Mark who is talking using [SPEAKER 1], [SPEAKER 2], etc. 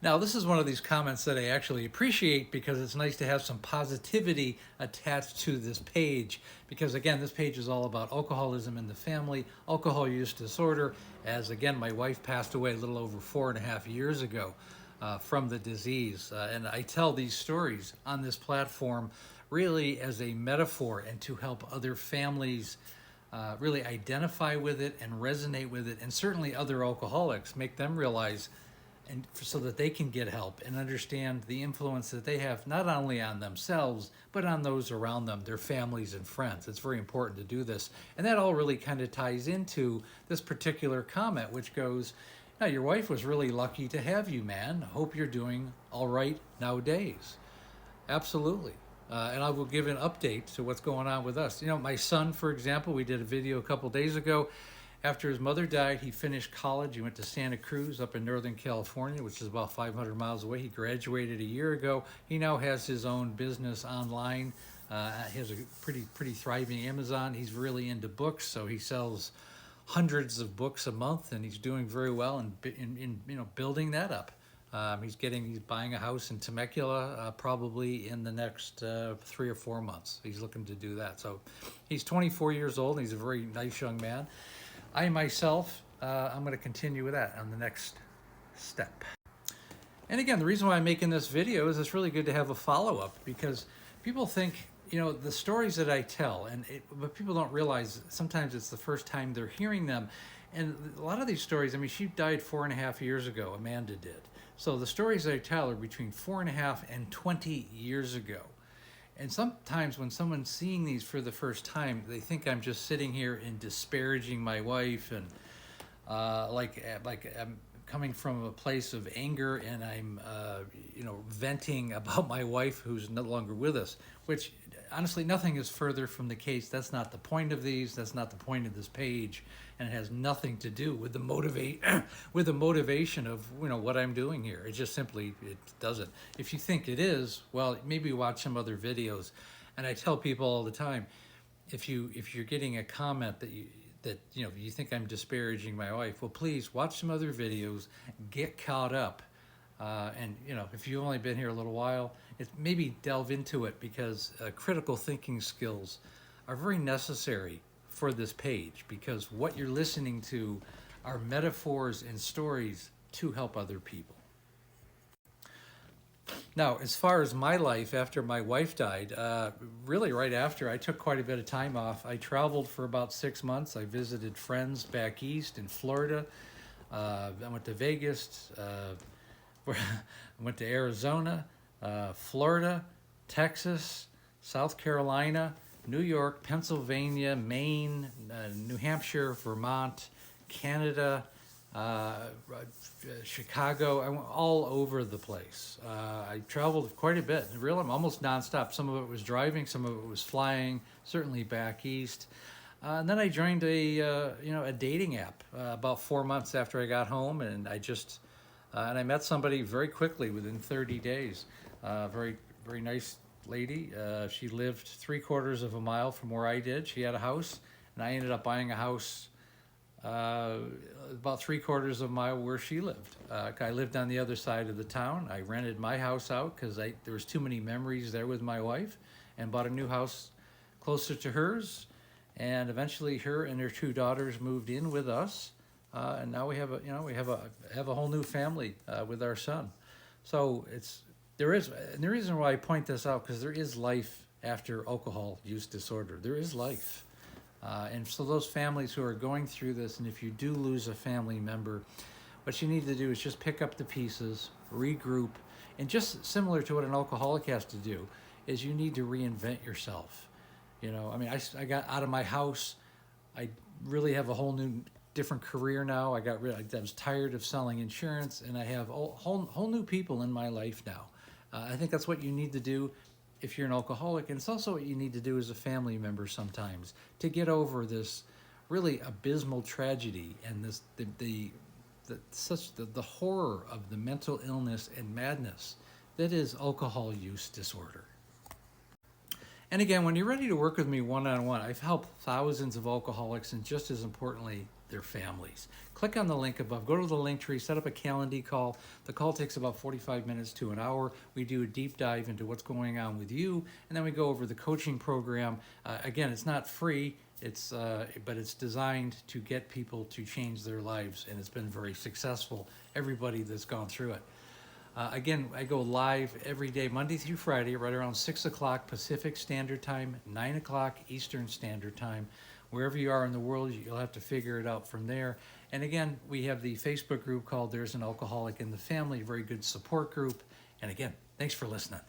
[SPEAKER 1] Now, this is one of these comments that I actually appreciate because it's nice to have some positivity attached to this page. Because again, this page is all about alcoholism in the family, alcohol use disorder, as again, my wife passed away a little over 4.5 years ago from the disease. And I tell these stories on this platform really as a metaphor and to help other families really identify with it and resonate with it, and certainly other alcoholics, make them realize and so that they can get help and understand the influence that they have not only on themselves but on those around them, their families and friends. It's very important to do this, and that all really kind of ties into this particular comment, which goes, now your wife was really lucky to have you, man. Hope you're doing all right nowadays. Absolutely. And I will give an update to what's going on with us. You know, my son, for example, we did a video a couple days ago. After his mother died, he finished college. He went to Santa Cruz up in Northern California, which is about 500 miles away. He graduated a year ago. He now has his own business online. He has a pretty thriving Amazon. He's really into books, so he sells hundreds of books a month, and he's doing very well in building that up. He's buying a house in Temecula probably in the next 3 or 4 months. He's looking to do that. So he's 24 years old, and he's a very nice young man. I myself, I'm going to continue with that on the next step. And again, the reason why I'm making this video is it's really good to have a follow-up, because people think, the stories that I tell, but people don't realize sometimes it's the first time they're hearing them. And a lot of these stories, she died 4.5 years ago, Amanda did. So the stories that I tell are between 4.5 and 20 years ago. And sometimes when someone's seeing these for the first time, they think I'm just sitting here and disparaging my wife and like I'm coming from a place of anger, and I'm venting about my wife who's no longer with us, which honestly nothing is further from the case. That's not the point of these. That's not the point of this page, and it has nothing to do with the motivation of what I'm doing here. It just simply it doesn't. If you think it is, well, maybe watch some other videos. And I tell people all the time, if you're getting a comment that you think I'm disparaging my wife, well, please watch some other videos, get caught up. And if you've only been here a little while, maybe delve into it, because critical thinking skills are very necessary for this page, because what you're listening to are metaphors and stories to help other people. Now, as far as my life after my wife died, really right after, I took quite a bit of time off. I traveled for about 6 months. I visited friends back east in Florida. I went to Vegas. I went to Arizona, Florida, Texas, South Carolina, New York, Pennsylvania, Maine, New Hampshire, Vermont, Canada, Chicago. I went all over the place. I traveled quite a bit, really almost nonstop. Some of it was driving, some of it was flying, certainly back east. And then I joined a dating app about 4 months after I got home, and I met somebody very quickly within 30 days. Very, very nice lady. She lived 3/4 of a mile from where I did. She had a house, and I ended up buying a house about 3/4 of a mile where she lived. I lived on the other side of the town. I rented my house out because there was too many memories there with my wife, and bought a new house closer to hers. And eventually, her and her 2 daughters moved in with us. And now we have a whole new family with our son. So and the reason why I point this out, because there is life after alcohol use disorder. There is life. And so those families who are going through this, and if you do lose a family member, what you need to do is just pick up the pieces, regroup, and just similar to what an alcoholic has to do, is you need to reinvent yourself. I got out of my house. I really have a whole new different career now. I was tired of selling insurance, and I have whole new people in my life now. I think that's what you need to do if you're an alcoholic, and it's also what you need to do as a family member sometimes to get over this really abysmal tragedy and the horror of the mental illness and madness that is alcohol use disorder. And again, when you're ready to work with me one-on-one, I've helped thousands of alcoholics, and just as importantly, their families. Click on the link above, go to the link tree, set up a Calendly call. The call takes about 45 minutes to an hour. We do a deep dive into what's going on with you, and then we go over the coaching program. Again, it's not free, but it's designed to get people to change their lives, and it's been very successful, everybody that's gone through it. Again, I go live every day, Monday through Friday, right around 6 o'clock Pacific Standard Time, 9 o'clock Eastern Standard Time. Wherever you are in the world, you'll have to figure it out from there. And again, we have the Facebook group called There's an Alcoholic in the Family, a very good support group. And again, thanks for listening.